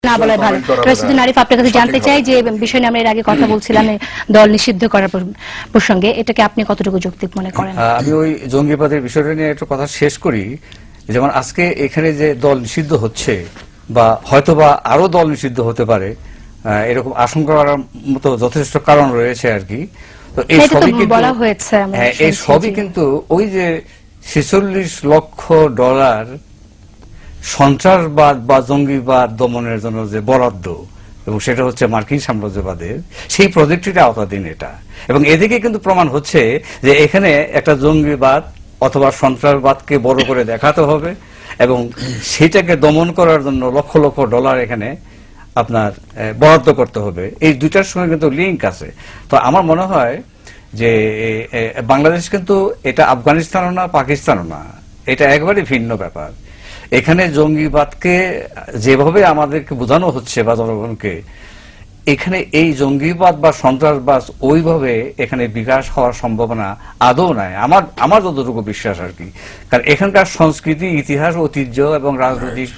না বলা ভালো। রাশিদুল আরিফ, আপনার কাছে জানতে চাই যে বিষয় নিয়ে আমরা এর আগে কথা বলছিলাম দল নিষিদ্ধ করার প্রসঙ্গে, এটাকে আপনি কতটুকু যৌক্তিক মনে করেন? আমি ওই জঙ্গিবাদের বিষয়টা নিয়ে একটু কথা শেষ করি। যেমন আজকে এখানে যে দল নিষিদ্ধ হচ্ছে বা হয়তোবা আরো দল নিষিদ্ধ হতে পারে, এরকম আশঙ্কা করার মতো যথেষ্ট কারণ রয়েছে আর কি। তো এই সবই কিন্তু বলা হয়েছে, এই সবই কিন্তু ওই যে $46 লক্ষ সন্ত্রাসবাদ বা জঙ্গিবাদ দমনের জন্য যে বরাদ্দ, এবং সেটা হচ্ছে মার্কিন সাম্রাজ্যবাদের সেই প্রজেক্টের আওতাধীন এটা। এবং এদিকে কিন্তু প্রমাণ হচ্ছে যে এখানে একটা জঙ্গিবাদ অথবা সন্ত্রাসবাদকে বড় করে দেখাতে হবে এবং সেটাকে দমন করার জন্য লক্ষ লক্ষ ডলার এখানে আপনার বরাদ্দ করতে হবে। এই দুইটার সঙ্গে কিন্তু লিঙ্ক আছে। তো আমার মনে হয় যে বাংলাদেশ কিন্তু এটা আফগানিস্তানও না, পাকিস্তানও না, এটা একবারই ভিন্ন ব্যাপার। এখানে জঙ্গিবাদকে যেভাবে আমাদেরকে বোঝানো হচ্ছে বা জনগণকে, এখানে এই জঙ্গিবাদ বা সন্ত্রাসবাদ ওইভাবে এখানে বিকাশ হওয়ার সম্ভাবনা আদৌ নাই, আমার যতটুকু বিশ্বাস আর কি। কারণ এখানকার সংস্কৃতি, ইতিহাস, ঐতিহ্য এবং রাজনৈতিক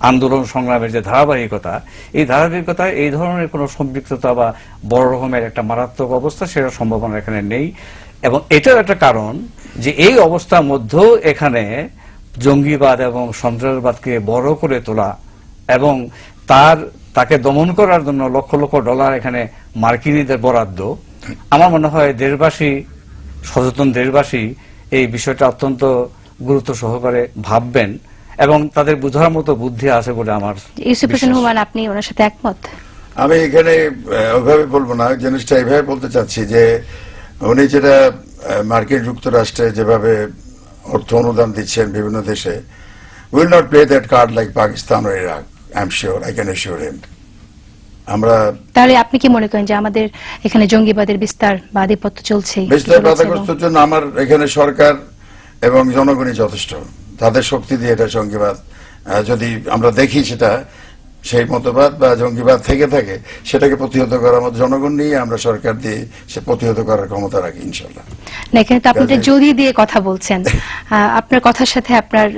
আন্দোলন সংগ্রামের যে ধারাবাহিকতা, এই ধারাবাহিকতায় এই ধরনের কোনো সম্পৃক্ততা বা বড় রকমের একটা মারাত্মক অবস্থা, সেটার সম্ভাবনা এখানে নেই। এবং এটাও একটা কারণ যে এই অবস্থার মধ্যেও এখানে জঙ্গিবাদ এবং সন্ত্রাসবাদকে বড় করে তোলা এবং তাকে দমন করার জন্য লক্ষ লক্ষ ডলার এখানে মার্কিনীদের বরাদ্দ, আমার মনে হয় দেশবাসী, সচেতন দেশবাসী এই বিষয়টা অত্যন্ত গুরুত্ব সহকারে ভাববেন এবং তাদের বোঝার মতো বুদ্ধি আছে বলে আমার। ইউসুফ হোসেন হুমায়ুন, আপনি ওনার সাথে একমত? আমি এখানে ওইভাবে বলবো না, জিনিসটা এইভাবে বলতে চাচ্ছি যে উনি যেটা মার্কিন যুক্তরাষ্ট্রে যেভাবে অর্থ অনুদান দিচ্ছেন বিভিন্ন দেশে, will not play that card like Pakistan ও Iraq, I am sure, I can assure him. আমরা তাহলে আপনি কি মনে করেন যে আমাদের এখানে জঙ্গিবাদের বিস্তার বা আধিপত্য চলছে? বিস্তার বাধাগ্রস্তের জন্য আমার এখানে সরকার এবং জনগণই যথেষ্ট। তাদের শক্তি দিয়ে এটা জঙ্গিবাদ যদি আমরা দেখি, সেটা সেই মতবাদ বা জঙ্গিবাদ থেকে থাকে, সেটাকে প্রতিহত করার মতো জনগণ নিয়ে আমরা সরকার দিয়ে সে প্রতিহত করার ক্ষমতা রাখি ইনশাল্লাহ। না, এখানে তো আপনি যদি দিয়ে কথা বলছেন, আপনার কথার সাথে আপনার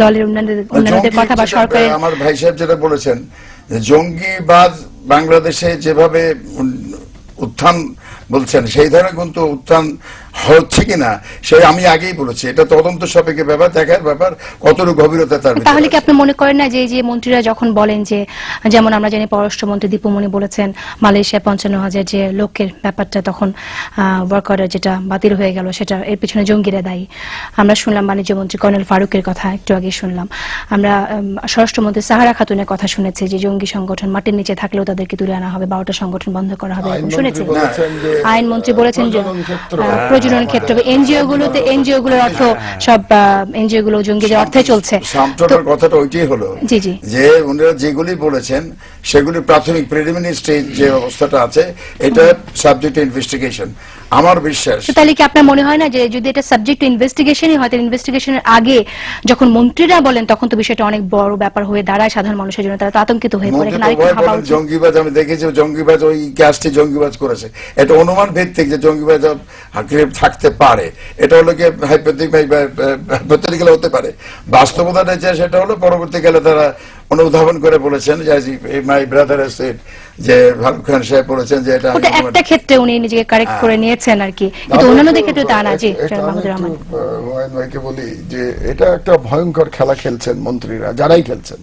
দলের অন্যান্যদের কথা বা সরকারের, আমার ভাই সাহেব যেটা বলেছেন, জঙ্গিবাদ বাংলাদেশে যেভাবে উত্থান বলছেন, সেই ধরনের কিন্তু উত্থান হচ্ছে কিনা সে আমি আগেই বলেছি, এটা তদন্ত সাপেক্ষে ব্যাপার, দেখার ব্যাপার কতটুকু গভীরতা তার। তাহলে কি আপনি মনে করেন না যে এই যে মন্ত্রীরা যখন বলেন যে, যেমন আমরা জানি পররাষ্ট্রমন্ত্রী দীপুমণি বলেছেন মালয়েশিয়া 55,000 যে লোকের ব্যাপারটা তখন ওয়ার্কারের যেটা বাতিল হয়ে গেল, সেটা এর পিছনে জঙ্গিরা দায়ী। আমরা শুনলাম বাণিজ্য মন্ত্রী কর্নেল ফারুকের কথা একটু আগে শুনলাম, আমরা স্বরাষ্ট্রমন্ত্রী সাহারা খাতুনের কথা শুনেছি যে জঙ্গি সংগঠন মাটির নিচে থাকলেও তাদেরকে তুলে আনা হবে, 12টা সংগঠন বন্ধ করা হবে, শুনেছি। আইনমন্ত্রী বলেছেন যে প্রজনন ক্ষেত্র, এনজিও গুলোর অর্থ সব এনজিও গুলো জঙ্গিদের অর্থে চলছে। কথাটা ওইটাই হলো যে উনারা যেগুলি বলেছেন সেগুলি প্রাথমিক প্রিলিমিনারি স্টেজ যে অবস্থাটা আছে, এটা সাবজেক্ট ইনভেস্টিগেশন। আমার বিশ্বাস তাহলে কি আপনার মনে হয় না যে যদি এটা সাবজেক্ট ইনভেস্টিগেশনই হয়, তাহলে ইনভেস্টিগেশনের আগে যখন মন্ত্রীরা বলেন তখন তো বিষয়টা অনেক বড় ব্যাপার হয়ে দাঁড়ায় সাধারণ মানুষের জন্য, তারা তো আতঙ্কিত হয়ে পড়ে। জঙ্গিবাজ আমি দেখেছি, জঙ্গিবাজ ওই ক্যাস্টে জঙ্গিবাজ করেছে, এটা অনুমান ভিত্তিক যে জঙ্গিবাজ থাকতে পারে, এটা হলো কি হাইপোথেটিক্যাল হতে পারে। বাস্তবতাটা সেটা হলো পরবর্তীকালে তারা অনুধাবন করে বলেছেন যে মাই ব্রাদার সেড, যে ফারুক খান সাহেব বলেছেন যে এটা একটা ক্ষেত্রে উনি নিজেকে কারেক্ট করে নিয়েছেন আর কি, কিন্তু অন্যান্য ক্ষেত্রে তা না। জি মাহমুদুর রহমান ভাইকে বলি যে এটা একটা ভয়ঙ্কর খেলা খেলছেন মন্ত্রীরা, যারাই খেলছেন।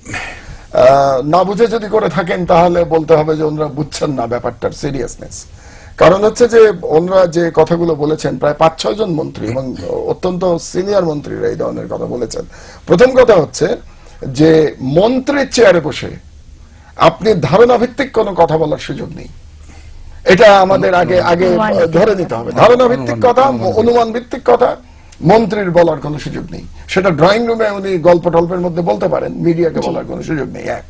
না বুঝে যদি করে থাকেন তাহলে বলতে হবে যে ওনারা বুঝছেন না ব্যাপারটার সিরিয়াসনেস। কারণ হচ্ছে যে ওনারা যে কথাগুলো বলেছেন, প্রায় 5-6 জন মন্ত্রী এবং অত্যন্ত সিনিয়র মন্ত্রীরা এই ধরনের কথা বলেছেন। প্রথম কথা হচ্ছে যে মন্ত্রীর চেয়ারে বসে আপনি ধারণা ভিত্তিক কোনো কথা বলার সুযোগ নেই, এটা আমাদের আগে ধরে নিতে হবে। ধারণা ভিত্তিক কথা, অনুমান ভিত্তিক কথা মন্ত্রীর বলার কোনো সুযোগ নেই। সেটা ড্রয়িং রুমে উনি গল্প টল্পের মধ্যে বলতে পারেন, মিডিয়াকে বলার কোনো সুযোগ নেই, এক।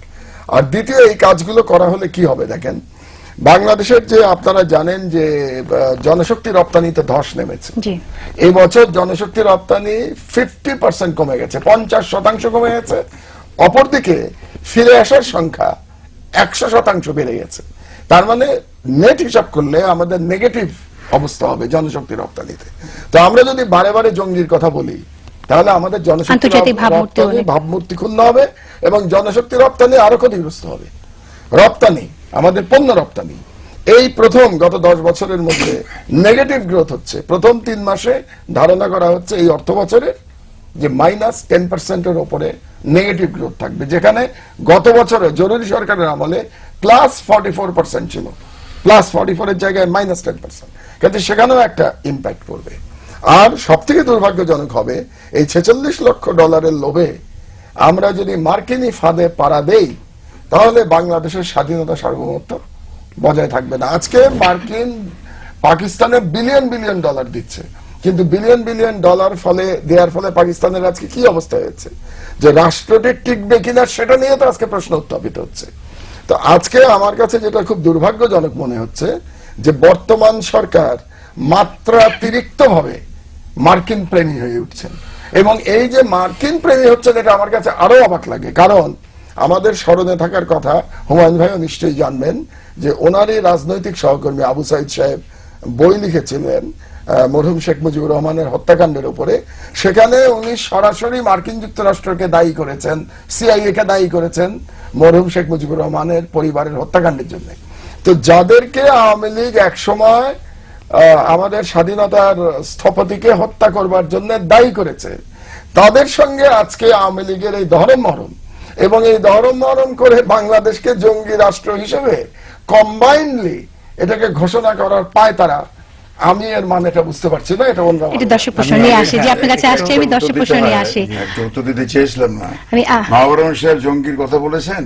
আর দ্বিতীয়, এই কাজগুলো করা হলে কি হবে দেখেন, বাংলাদেশের যে আপনারা জানেন যে জনশক্তি রপ্তানিতে ধস নেমেছে, এই বছর জনশক্তি রপ্তানি 50% কমে গেছে, 50% কমে গেছে। অপরদিকে ফিরে আসার সংখ্যা 100% বেড়ে গেছে। তার মানে নেট হিসাব করলে আমাদের নেগেটিভ অবস্থা হবে জনশক্তি রপ্তানিতে। তো আমরা যদি বারে বারে জঙ্গির কথা বলি, তাহলে আমাদের জনশক্তি আন্তর্জাতিক ভাবমূর্তি রপ্তানি অনেক। ভাবমূর্তি ক্ষুণ্ণ হবে এবং জনশক্তি রপ্তানি আরো ক্ষতিগ্রস্ত হবে। রপ্তানি, আমাদের পণ্য রপ্তানি এই প্রথম গত 10 বছরের মধ্যে নেগেটিভ গ্রোথ হচ্ছে। প্রথম 3 মাসে ধারণা করা হচ্ছে এই অর্থ বছরের যে -10% উপরে নেগেটিভ গ্রোথ থাকবে, যেখানে গত বছরে জরুরি সরকারের আমলে +44% ছিল। +44 এর জায়গায় -10%, কিন্তু সেখানেও একটা ইম্প্যাক্ট পড়বে। আর সবথেকে দুর্ভাগ্যজনক হবে এই $46 লক্ষ লোভে আমরা যদি মার্কিনী ফাঁদে পাড়া দেই, তাহলে বাংলাদেশের স্বাধীনতা সার্বভৌমত্ব বজায় থাকবে না। আজকে মার্কিন পাকিস্তানে বিলিয়ন বিলিয়ন ডলার দিচ্ছে, কিন্তু বিলিয়ন বিলিয়ন ডলার দেওয়ার ফলে পাকিস্তানের আজকে কি অবস্থা হয়েছে, যে রাষ্ট্রটি টিকবে কিনা সেটা নিয়ে তো আজকে প্রশ্ন উত্থাপিত হচ্ছে। তো আজকে আমার কাছে যেটা খুব দুর্ভাগ্যজনক মনে হচ্ছে যে বর্তমান সরকার মাত্রাতিরিক্ত ভাবে মার্কিন প্রেমী হয়ে উঠছেন, এবং এই যে মার্কিন প্রেমী হচ্ছেন এটা আমার কাছে আরো অবাক লাগে। কারণ আমাদের স্মরণে থাকার কথা, হুমায়ুন ভাইও নিশ্চয়ই জানবেন যে ওনারই রাজনৈতিক সহকর্মী আবু সাইদ সাহেব বই লিখেছিলেন মরহুম শেখ মুজিবুর রহমানের হত্যাকাণ্ডের উপরে। সেখানে উনি সরাসরি মার্কিন যুক্তরাষ্ট্রকে দায়ী করেছেন, সিআইএ কে দায়ী করেছেন মরহুম শেখ মুজিবুর রহমানের পরিবারের হত্যাকাণ্ডের জন্য। তো যাদেরকে আওয়ামী লীগ একসময় আমাদের স্বাধীনতার স্থপতিকে হত্যা করবার জন্য দায়ী করেছে, তাদের সঙ্গে আজকে আওয়ামী লীগের এই ধরম মরণ, এবং এই ধরম মরণ করে বাংলাদেশকে জঙ্গি রাষ্ট্র হিসেবে কম্বাইনলি এটাকে ঘোষণা করার পায় তারা, আমি এর মানেটা বুঝতে পারছি না। এটা অন্য এটা দর্শক প্রশ্ন নিয়ে আসি, যে আপনার কাছে আসছে, আমি দর্শক প্রশ্ন নিয়ে আসি। একটা উত্তর দিতে চেয়েছিলাম না। আমি মাহবুব রহমান সাহেব জঙ্গির কথা বলেছেন,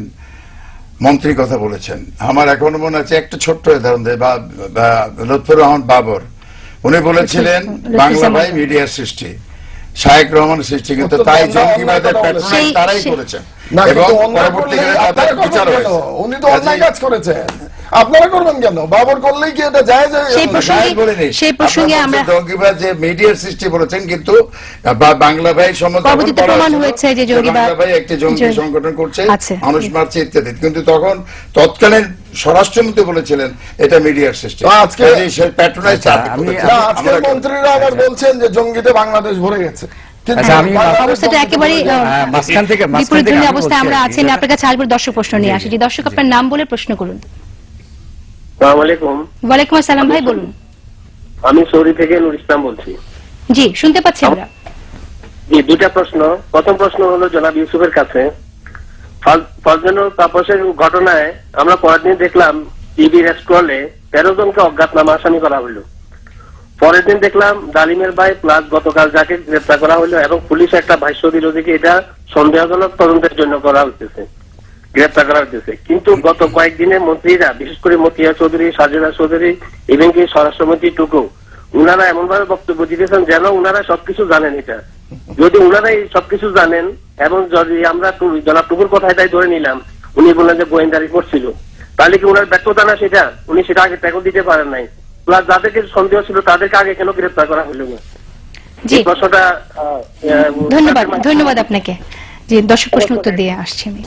মন্ত্রীর কথা বলেছেন। আমার এখনো মনে আছে একটা ছোট্ট উদাহরণ দেয়, লুৎফর রহমান বাবর, উনি বলেছিলেন বাংলা ভাই মিডিয়ার সৃষ্টি, শায়েক রহমানের সৃষ্টি, কিন্তু তাই জঙ্গিবাদের প্যাট্রোনাইজ তারাই করেছেন না, এবং কিন্তু অন্যায় পরবর্তীকালে করলেই তাদের আপনারা বিচার করবেন কেন? হয়েছে। উনি তো অন্যায় কাজ করেছেন, আপনারা করবেন কেন? বাবর করলেই কি এটা যায় যায়? সেই প্রসঙ্গে- সেই প্রসঙ্গে আমরা জঙ্গিবাদ যে মিডিয়ার সৃষ্টি করেছেন, কিন্তু বাংলা ভাই সম্বন্ধে পরবর্তীতে প্রমাণ হয়েছে যে জঙ্গিবাদ বাংলা ভাই একটি জঙ্গি সংগঠন করছে, আছে। মানুষ মারছে ইত্যাদি, কিন্তু তখন তৎকালীন স্বরাষ্ট্রমন্ত্রী বলেছিলেন এটা মিডিয়ার সৃষ্টি। তো আজকে প্যাট্রোনাইজ না, আজকে মন্ত্রীরা আবার বলছেন যে জঙ্গিতে বাংলাদেশ ভরে গেছে। কিন্তু আচ্ছা, আমি অবস্থাটা একেবারেই মাঝখান থেকে বিপরীতধর্মী আমি অবস্থায় বলছি আমরা আর কি, আছি। আমি আপনার কাছে আসবো দর্শক প্রশ্ন নিয়ে আসি। যে দর্শক আপনার নাম বলে প্রশ্ন করুন। আসসালামু আলাইকুম। ওয়ালাইকুম আসসালাম ভাই, বলুন। আমি সৌদি থেকে নুর ইসলাম বলছি। জি, শুনতে পাচ্ছি আমরা। জি, দুটা প্রশ্ন। প্রথম প্রশ্ন হলো জনাব ইউসুফের কাছে। ফজলুল তাপসের ঘটনায় আমরা পরের দিন দেখলাম টিভি স্ক্রলে 13 জনকে অজ্ঞাতনামা আসামি করা হলো। পরের দিন দেখলাম ডালিমের ভাই প্লাস গতকাল যাকে গ্রেপ্তার করা হলো, এবং পুলিশ একটা ভাষ্য দিল যে এটা সন্দেহজনক তদন্তের জন্য করা হচ্ছে, গ্রেপ্তার করা হচ্ছে। কিন্তু গত কয়েকদিনে মন্ত্রীরা, বিশেষ করে মতিয়া চৌধুরী, সাজেদা চৌধুরী, এবং কি স্বরাষ্ট্রমন্ত্রী টুকু, উনারা এমন ভাবে বক্তব্য দিতেছেন যেন উনারা সবকিছু জানেন। এটা যদি উনারাই সবকিছু জানেন, এবং যদি আমরা জনাব টুকুর কথায় তাই ধরে নিলাম উনি বললেন যে গোয়েন্দা রিপোর্ট ছিল, তাহলে কি উনার ব্যর্থতা না সেটা? উনি সেটা আগে ট্যাকল দিতে পারেন নাই, প্লাস যাদেরকে সন্দেহ ছিল তাদেরকে আগে কেন গ্রেপ্তার করা হলো না? জি, প্রশ্নটা ধন্যবাদ আপনাকে। জি, দর্শক প্রশ্ন উত্তর দিয়ে আসছি আমি।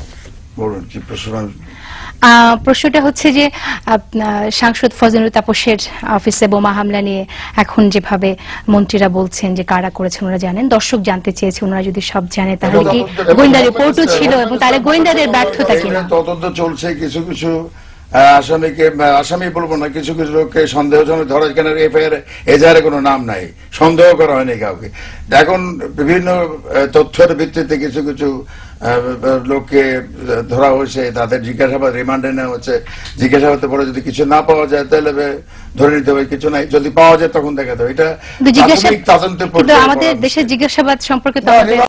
বলুন কি প্রশ্ন? প্রশ্নটা হচ্ছে যে সাংসদ ফজলুল তাপসের অফিসে বোমা হামলা নিয়ে এখন যেভাবে মন্ত্রীরা বলছেন যে কারা করেছেন ওরা জানেন, দর্শক জানতে চেয়েছে ওনারা যদি সব জানে তাহলে কি গোয়েন্দা রিপোর্টও ছিল, এবং তাহলে গোয়েন্দাদের ব্যর্থতা কিনা? তদন্ত চলছে, কিছু কিছু আসামি বলবো না, কিছু কিছু লোককে সন্দেহজনক ধরা, কেন এফআইআর এজাহারে কোনো নাম নাই, সন্দেহ করা হয়নি কাউকে। এখন বিভিন্ন তথ্যের ভিত্তিতে কিছু কিছু লোককে ধরা হয়েছে, তাদের জিজ্ঞাসাবাদ রিমান্ডে নেওয়া হচ্ছে। জিজ্ঞাসাবাদের পরে যদি কিছু না পাওয়া যায় তাহলে ধরে নিতে হবে কিছু নাই, যদি পাওয়া যায় তখন দেখাতে হবে। এটা কিন্তু প্রাথমিক তদন্তের আমাদের দেশের জিজ্ঞাসাবাদ সম্পর্কে তো আমাদের